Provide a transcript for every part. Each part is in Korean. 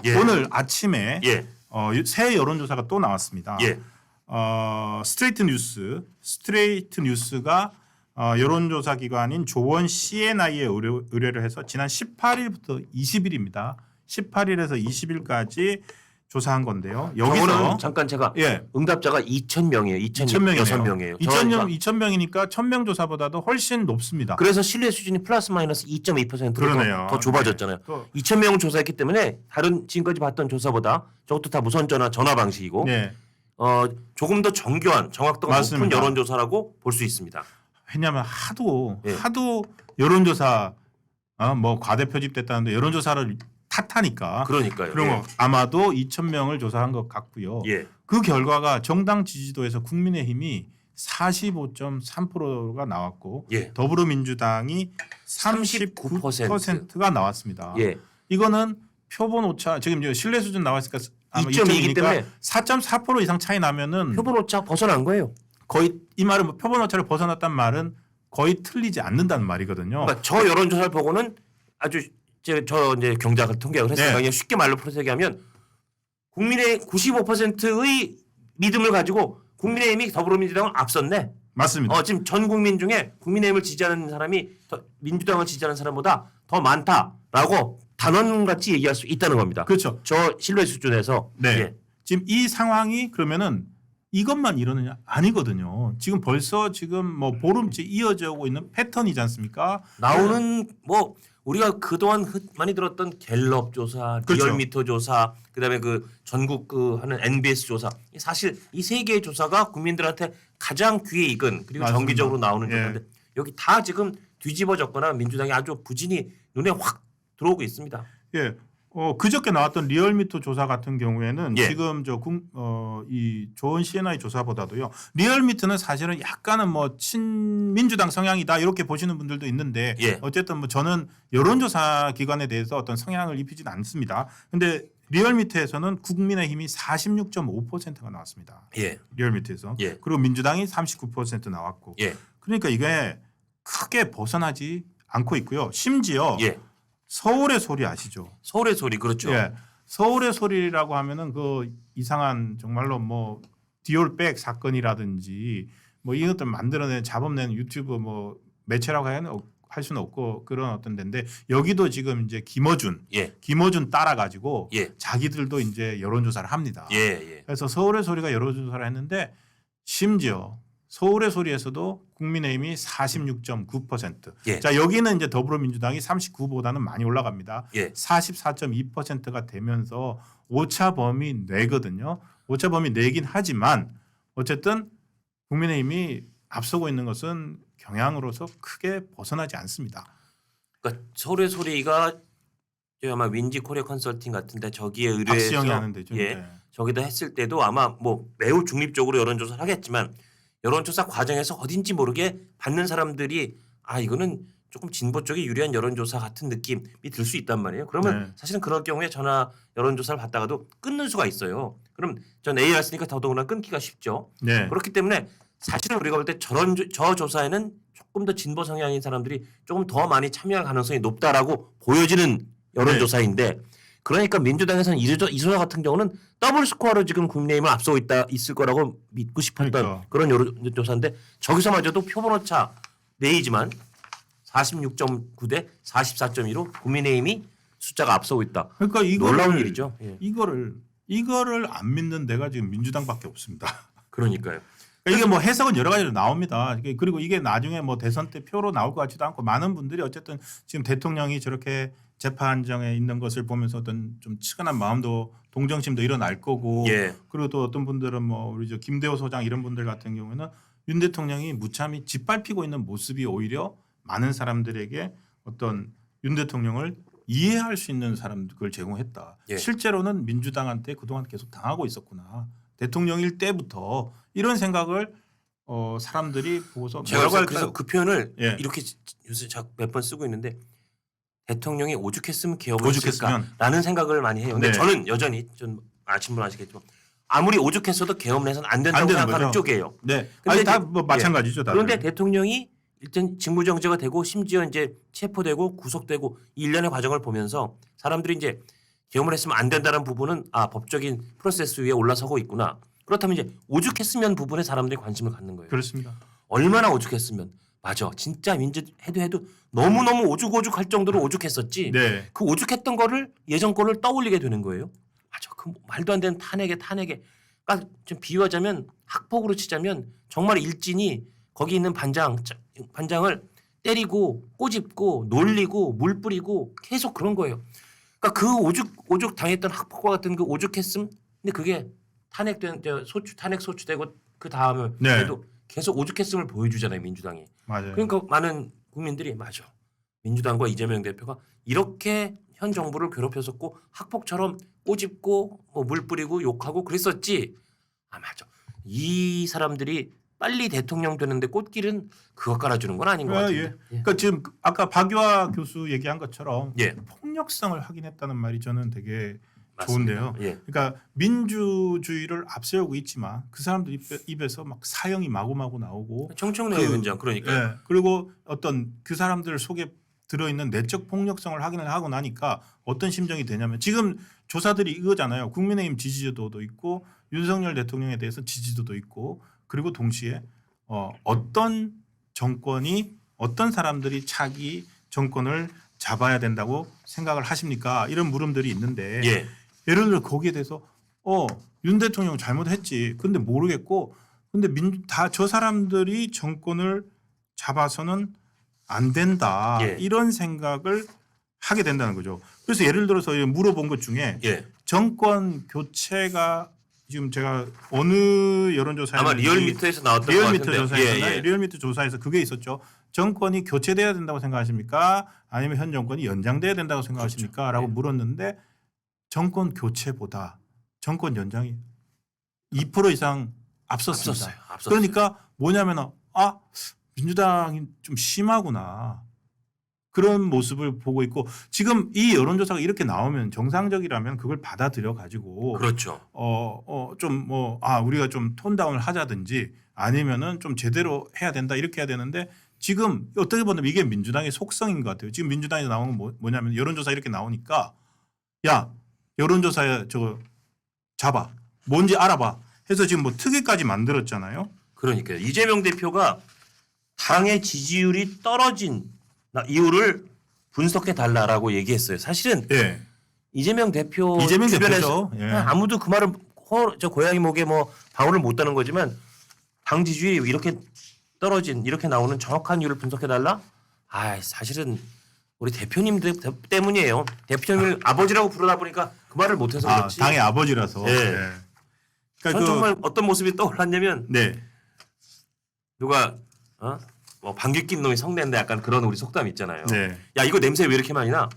예. 오늘 아침에 예. 새 여론조사가 또 나왔습니다. 예. 스트레이트 뉴스가 여론조사 기관인 조원 CNI에 의뢰를 해서 지난 18일부터 20일입니다. 18일에서 20일까지 조사한 건데요. 여기서 잠깐 제가 예. 응답자가 2,000명이에요. 2,000명이네요. 2,000명이에요. 2,000명이니까 1,000명 조사보다도 훨씬 높습니다. 그래서 신뢰 수준이 플러스 마이너스 2.2%로 그러네요. 더 좁아졌잖아요. 네. 2,000명을 조사했기 때문에 다른 지금까지 봤던 조사보다 저것도 다 무선 전화 방식이고 네. 조금 더 정교한 정확도가 높은 맞습니다. 여론조사라고 볼 수 있습니다. 왜냐하면 하도 예. 여론조사 뭐 과대 표집됐다는데 여론조사를 탓하니까 그러니까요. 그럼 예. 아마도 2,000명을 조사한 것 같고요. 예. 그 결과가 정당 지지도에서 국민의힘이 45.3%가 나왔고 예. 더불어민주당이 39%가 나왔습니다. 예. 이거는 표본 오차 지금 이제 신뢰 수준 나왔으니까 2.2이기 때문에 4.4% 이상 차이 나면은 표본 오차 벗어난 거예요. 거의 이 말은 뭐 표본 오차를 벗어났단 말은 거의 틀리지 않는다는 말이거든요. 그러니까 저 여론조사를 보고는 아주 이제 경제학을 통계학을 했으니까 네. 그냥 쉽게 말로 풀어서얘기하면 국민의 95%의 믿음을 가지고 국민의힘이 더불어민주당을 앞섰네. 맞습니다. 지금 전 국민 중에 국민의힘을 지지하는 사람이 민주당을 지지하는 사람보다 더 많다라고 단언같이 얘기할 수 있다는 겁니다. 그렇죠. 저 신뢰 수준에서 네. 예. 지금 이 상황이 그러면은 이것만 이러느냐 아니거든요. 지금 벌써 지금 뭐 보름째 이어져 오고 있는 패턴이지 않습니까? 나오는 뭐 우리가 그동안 많이 들었던 갤럽 조사, 그렇죠. 리얼미터 조사, 그다음에 그 전국 하는 NBS 조사, 사실 이 세 개의 조사가 국민들한테 가장 귀에 익은 그리고 맞습니다. 정기적으로 나오는 예. 조사인데 여기 다 지금 뒤집어졌거나 민주당이 아주 부진이 눈에 확 들어오고 있습니다. 예. 그저께 나왔던 리얼미터 조사 같은 경우에는 예. 지금 이 조원 CNI 조사보다도요. 리얼미터는 사실은 약간은 뭐 친민주당 성향이다 이렇게 보시는 분들도 있는데 예. 어쨌든 뭐 저는 여론조사 기관에 대해서 어떤 성향을 입히지는 않습니다. 근데 리얼미터에서는 국민의힘이 46.5%가 나왔습니다. 예. 리얼미터에서. 예. 그리고 민주당이 39% 나왔고. 예. 그러니까 이게 크게 벗어나지 않고 있고요. 심지어 예. 서울의 소리 아시죠? 서울의 소리 그렇죠. 예. 서울의 소리라고 하면은 그 이상한 정말로 뭐 디올백 사건이라든지 뭐 이것들 만들어낸 잡아낸 유튜브 뭐 매체라고 할 수는 없고 그런 어떤 데인데 여기도 지금 이제 김어준 따라 가지고 예. 자기들도 이제 여론조사를 합니다. 예. 예. 그래서 서울의 소리가 여론조사를 했는데 심지어 서울의 소리에서도 국민의힘이 46.9%. 예. 자 여기는 이제 더불어민주당이 39보다는 많이 올라갑니다. 예. 44.2%가 되면서 오차 범위 내거든요. 오차 범위 내긴 하지만 어쨌든 국민의힘이 앞서고 있는 것은 경향으로서 크게 벗어나지 않습니다. 그러니까 서울의 소리가 아마 윈지 코리아 컨설팅 같은데 저기에 의뢰해서 박시영이 하는 데죠. 예. 네. 저기다 했을 때도 아마 뭐 매우 중립적으로 여론조사를 하겠지만 여론조사 과정에서 어딘지 모르게 받는 사람들이 이거는 조금 진보 쪽에 유리한 여론조사 같은 느낌이 들 수 있단 말이에요. 그러면 네. 사실은 그럴 경우에 전화 여론조사를 받다가도 끊는 수가 있어요. 그럼 전 A를 했으니까 더더구나 끊기가 쉽죠. 네. 그렇기 때문에 사실은 우리가 볼 때 저 조사에는 조금 더 진보 성향인 사람들이 조금 더 많이 참여할 가능성이 높다라고 보여지는 여론조사인데 그러니까 민주당에서는 이 조사 같은 경우는 더블 스코어로 지금 국민의힘을 앞서고 있을 거라고 믿고 싶었던 그러니까. 그런 여론조사인데 저기서마저도 표본오차 내이지만 46.9 대 44.2로 국민의힘이 숫자가 앞서고 있다. 그러니까 놀라운 일이죠. 예. 이거를 안 믿는 데가 지금 민주당밖에 없습니다. 그러니까요. 그러니까 이게 뭐 해석은 여러 가지로 나옵니다. 그리고 이게 나중에 뭐 대선 때 표로 나올 것 같지도 않고 많은 분들이 어쨌든 지금 대통령이 저렇게 재판정에 있는 것을 보면서 어떤 좀 측은한 마음도 동정심도 일어날 거고 예. 그리고 또 어떤 분들은 뭐 우리 김대호 소장 이런 분들 같은 경우에는 윤 대통령이 무참히 짓밟히고 있는 모습이 오히려 많은 사람들에게 어떤 윤 대통령을 이해할 수 있는 사람들 제공했다. 예. 실제로는 민주당한테 그동안 계속 당하고 있었구나. 대통령일 때부터 이런 생각을 사람들이 보고서 제가 뭐라고 그래서 할까요? 그 표현을 예. 이렇게 요새 몇 번 쓰고 있는데 대통령이 오죽했으면 개혁을 오죽했으면. 했을까라는 생각을 많이 해요. 근데 네. 저는 여전히 좀 아침분 아시겠지만 아무리 오죽했어도 개혁을 해서는 안 된다고 안 되는 생각하는 거죠. 쪽이에요. 네. 근데 아니 이제- 다뭐 마찬가지죠. 다들. 그런데 대통령이 일단 직무정지가 되고 심지어 이제 체포되고 구속되고 이 일련의 과정을 보면서 사람들이 이제 계엄을 했으면 안 된다는 부분은 법적인 프로세스 위에 올라서고 있구나. 그렇다면 이제 오죽했으면 부분에 사람들이 관심을 갖는 거예요. 그렇습니다. 얼마나 오죽했으면. 맞아. 진짜 민주 해도 너무너무 오죽오죽할 정도로 오죽했었지. 네. 그 오죽했던 거를 예전 거를 떠올리게 되는 거예요. 맞아. 그 말도 안 되는 탄핵에. 그러니까 좀 비유하자면 학폭으로 치자면 정말 일진이 거기 있는 반장을 때리고 꼬집고 놀리고 물 뿌리고 계속 그런 거예요. 그러니까 그 오죽 당했던 학폭과 같은 그 오죽했음. 근데 그게 탄핵 소추되고 그 다음에 네. 그래도 계속 오죽했음을 보여주잖아요, 민주당이. 맞아요. 그러니까 많은 국민들이 맞아. 민주당과 이재명 대표가 이렇게 현 정부를 괴롭혔었고 학폭처럼 꼬집고 물 뿌리고 욕하고 그랬었지. 맞아. 이 사람들이 빨리 대통령 되는데 꽃길은 그거 깔아주는 건 아닌 것 같아요. 예. 그러니까 지금 아까 박유하 교수 얘기한 것처럼 예. 폭력성을 확인했다는 말이 저는 되게 맞습니다. 좋은데요. 예. 그러니까 민주주의를 앞세우고 있지만 그 사람들 입에서 막 사형이 마구마구 나오고 청청내의 현장 그러니까. 예. 그리고 어떤 그 사람들 속에 들어있는 내적 폭력성을 확인을 하고 나니까 어떤 심정이 되냐면 지금 조사들이 이거잖아요. 국민의힘 지지도도 있고 윤석열 대통령에 대해서 지지도도 있고 그리고 동시에 어떤 정권이 어떤 사람들이 차기 정권을 잡아야 된다고 생각을 하십니까? 이런 물음들이 있는데 예. 예를 들어 거기에 대해서 윤 대통령 잘못했지. 근데 모르겠고 근데 다 저 사람들이 정권을 잡아서는 안 된다. 예. 이런 생각을 하게 된다는 거죠. 그래서 예를 들어서 물어본 것 중에 예. 정권 교체가 지금 제가 어느 여론조사에 아마 리얼미터에서 나왔던 것 리얼미터 같은데. 조사에서 예. 리얼미터 조사에서 그게 있었죠. 정권이 교체돼야 된다고 생각하십니까? 아니면 현 정권이 연장돼야 된다고 생각하십니까? 그렇죠. 라고 예. 물었는데 정권 교체보다 정권 연장이 2% 이상 앞섰습니다. 앞섰어요. 그러니까 뭐냐면 민주당이 좀 심하구나. 그런 모습을 보고 있고 지금 이 여론조사가 이렇게 나오면 정상적이라면 그걸 받아들여 가지고 그렇죠. 우리가 좀 톤다운을 하자든지 아니면은 좀 제대로 해야 된다 이렇게 해야 되는데 지금 어떻게 보면 이게 민주당의 속성인 것 같아요. 지금 민주당에서 나오는 건 뭐냐면 여론조사 이렇게 나오니까 야 여론조사에 저거 잡아 뭔지 알아봐 해서 지금 뭐 특위까지 만들었잖아요. 그러니까요. 이재명 대표가 당의 지지율이 떨어진 이유를 분석해 달라라고 얘기했어요. 사실은 예. 이재명 대표 이재명 주변에서 대표죠. 예. 아무도 그 말을 저 고양이 목에 방울을 못 따는 거지만 당 지지율이 이렇게 떨어진 이렇게 나오는 정확한 이유를 분석해 달라? 사실은 우리 대표님 때문이에요. 대표님을 아버지라고 부르다 보니까 그 말을 못해서 그렇지. 당의 아버지라서. 예. 예. 그러니까 전 정말 어떤 모습이 떠올랐냐면 네. 누가 방귀 낀 놈이 성낸다 약간 그런 우리 속담 있잖아요. 네. 야 이거 냄새 왜 이렇게 많이 나?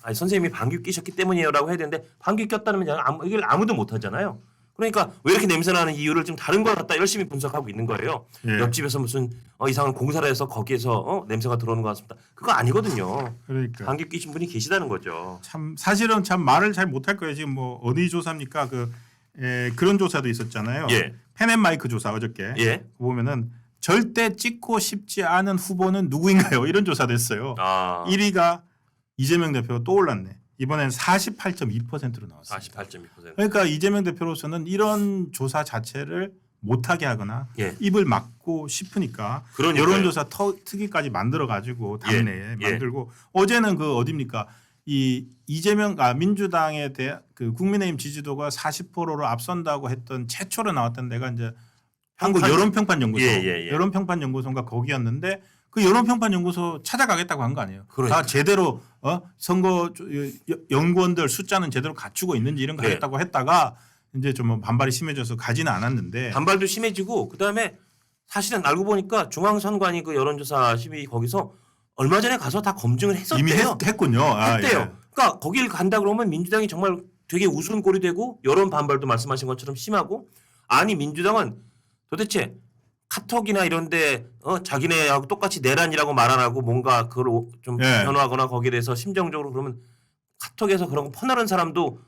선생님이 방귀 끼셨기 때문이에요라고 해야 되는데 방귀 꼈다면 이걸 아무도 못 하잖아요. 그러니까 왜 이렇게 냄새 나는 이유를 좀 다른 걸 갖다 열심히 분석하고 있는 거예요. 예. 옆집에서 무슨 이상한 공사를 해서 거기에서 냄새가 들어오는 것 같습니다. 그거 아니거든요. 그러니까 방귀 끼신 분이 계시다는 거죠. 참 사실은 참 말을 잘 못할 거예요. 지금 어디 조사입니까? 그런 조사도 있었잖아요. 예. 펜앤마이크 조사 어저께 예. 보면은 절대 찍고 싶지 않은 후보는 누구인가요? 이런 조사도 했어요. 1위가 이재명 대표가 또 올랐네. 이번엔 48.2%로 나왔어요. 48.2%. 그러니까 이재명 대표로서는 이런 조사 자체를 못하게 하거나 예. 입을 막고 싶으니까 그러니까요. 여론조사 특위까지 만들어 가지고 당내에 예. 만들고 어제는 어디입니까? 이 민주당에 대한 그 국민의힘 지지도가 40%로 앞선다고 했던 최초로 나왔던 데가 이제 한국 여론평판연구소, 예. 여론평판연구소인가 거기였는데 그 여론평판연구소 찾아가겠다고 한 거 아니에요? 그러니까. 다 제대로 선거 연구원들 숫자는 제대로 갖추고 있는지 이런 거 네. 하겠다고 했다가 이제 좀 반발이 심해져서 가지는 않았는데 반발도 심해지고 그다음에 사실은 알고 보니까 중앙선관위 그 여론조사 심의 거기서 얼마 전에 가서 다 검증을 했었대요. 이미 했군요. 했대요. 예. 그러니까 거길 간다 그러면 민주당이 정말 되게 우스운 꼴이 되고 여론 반발도 말씀하신 것처럼 심하고 민주당은 도대체 카톡이나 이런데 자기네하고 똑같이 내란이라고 말 안 하고 뭔가 그걸 좀 예. 변호하거나 거기에 대해서 심정적으로 그러면 카톡에서 그런 거 퍼나른 사람도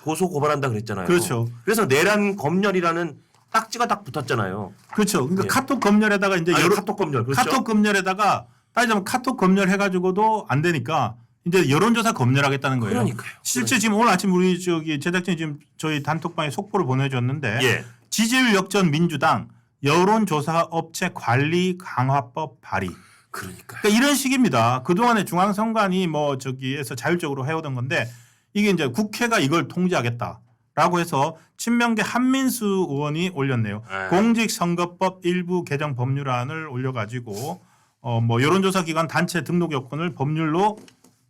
고소 고발한다 그랬잖아요. 그렇죠. 그래서 내란 검열이라는 딱지가 딱 붙었잖아요. 그렇죠. 그러니까 예. 카톡 검열에다가 이제 카톡 검열. 그렇죠? 카톡 검열에다가 따지자면 카톡 검열해가지고도 안 되니까 이제 여론조사 검열하겠다는 거예요. 그러니까요. 실제 지금 오늘 아침 우리 저기 제작진이 지금 저희 단톡방에 속보를 보내줬는데 예. 지지율 역전 민주당 여론조사 업체 관리 강화법 발의. 그러니까요. 그러니까 이런 식입니다. 그동안에 중앙선관위 뭐 저기에서 자율적으로 해오던 건데 이게 이제 국회가 이걸 통제하겠다라고 해서 친명계 한민수 의원이 올렸네요. 네. 공직선거법 일부 개정 법률안을 올려가지고 뭐 여론조사 기관 단체 등록 요건을 법률로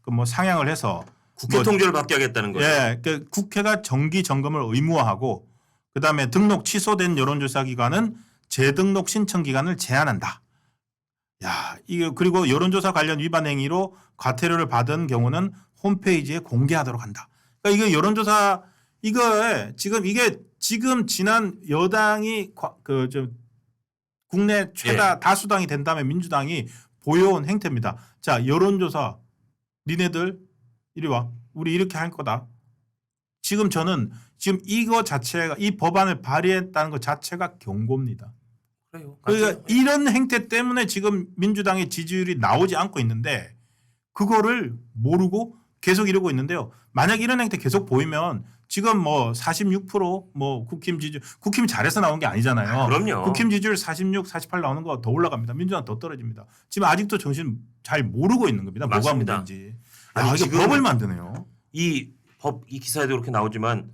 그 뭐 상향을 해서 국회 뭐 통제를 받게 하겠다는 거죠. 예, 그러니까 국회가 정기 점검을 의무화하고 그다음에 등록 취소된 여론조사 기관은 재등록 신청 기간을 제한한다. 야, 이거 그리고 여론조사 관련 위반 행위로 과태료를 받은 경우는 홈페이지에 공개하도록 한다. 그러니까 이거 여론조사 이거 지금 지난 여당이 국내 최다 다수당이 된 다음에 민주당이 보여온 행태입니다. 자, 여론조사 니네들 이리 와. 우리 이렇게 할 거다. 저는 이거 자체가 이 법안을 발의했다는 것 자체가 경고입니다. 그래요. 그러니까 이런 행태 때문에 지금 민주당의 지지율이 나오지 않고 있는데 그거를 모르고 계속 이러고 있는데요. 만약 이런 행태 계속 보이면 지금 뭐 46%뭐 국힘 잘해서 나온 게 아니잖아요. 그럼요. 국힘 지지율 46, 48 나오는 거 더 올라갑니다. 민주당 더 떨어집니다. 지금 아직도 정신 잘 모르고 있는 겁니다. 맞습니다. 뭐가 문제인지. 아니, 이게 지금 법을 만드네요. 이 기사에도 그렇게 나오지만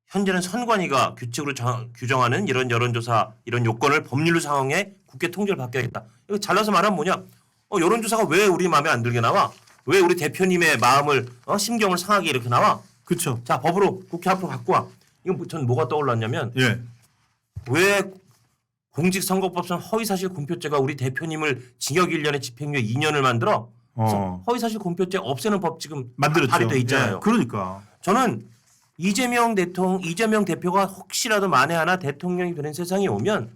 현재는 선관위가 규칙으로 규정하는 이런 여론조사 이런 요건을 법률로 상황해 국회 통제를 받게 하겠다. 이거 잘라서 말하면 뭐냐? 여론조사가 왜 우리 마음에 안 들게 나와? 왜 우리 대표님의 마음을 심경을 상하게 이렇게 나와? 그렇죠. 자, 법으로 국회 앞으로 갖고 와. 이거 전 뭐가 떠올랐냐면 예. 왜 공직선거법상 허위사실 공표죄가 우리 대표님을 징역 1년에 집행유예 2년을 만들어? 허위사실 공표죄 없애는 법 지금 만들었죠. 발의돼 있잖아요. 예. 그러니까. 저는 이재명 대표가 혹시라도 만에 하나 대통령이 되는 세상이 오면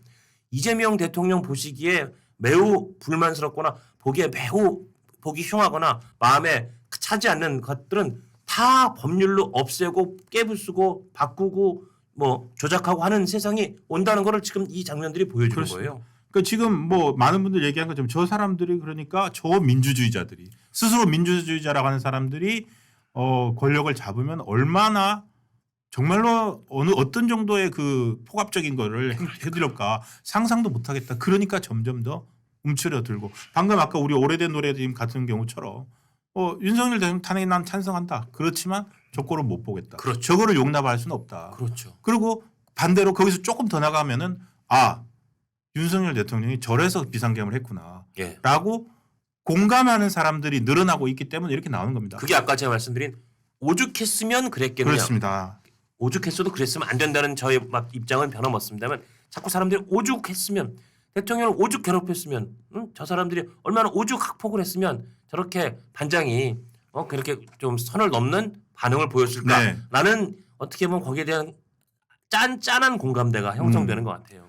이재명 대통령 보시기에 매우 불만스럽거나 보기에 매우 보기 흉하거나 마음에 차지 않는 것들은 다 법률로 없애고 깨부수고 바꾸고 뭐 조작하고 하는 세상이 온다는 거를 지금 이 장면들이 보여주는 그렇습니다. 거예요. 그러니까 지금 뭐 많은 분들 얘기한 것처럼 저 사람들이 그러니까 저 민주주의자들이 스스로 민주주의자라고 하는 사람들이 권력을 잡으면 얼마나 정말로 어떤 정도의 그 폭압적인 거를 해드릴까 상상도 못하겠다. 그러니까 점점 더 움츠려들고 방금 아까 우리 오래된 노래님 같은 경우처럼 윤석열 대통령 탄핵에 난 찬성한다. 그렇지만 저거를 못 보겠다. 그렇죠. 저거를 용납할 수는 없다. 그렇죠. 그리고 반대로 거기서 조금 더 나가면은 윤석열 대통령이 저래서 비상계엄을 했구나. 예. 라고 공감하는 사람들이 늘어나고 있기 때문에 이렇게 나오는 겁니다. 그게 아까 제가 말씀드린 오죽했으면 그랬겠느냐. 그렇습니다. 오죽했어도 그랬으면 안 된다는 저의 입장은 변함없습니다만 자꾸 사람들이 오죽했으면 대통령을 오죽 괴롭혔으면 저 사람들이 얼마나 오죽 학폭을 했으면 저렇게 반장이 그렇게 좀 선을 넘는 반응을 보였을까라는 어떻게 보면 거기에 대한 짠한 공감대가 형성되는 것 같아요.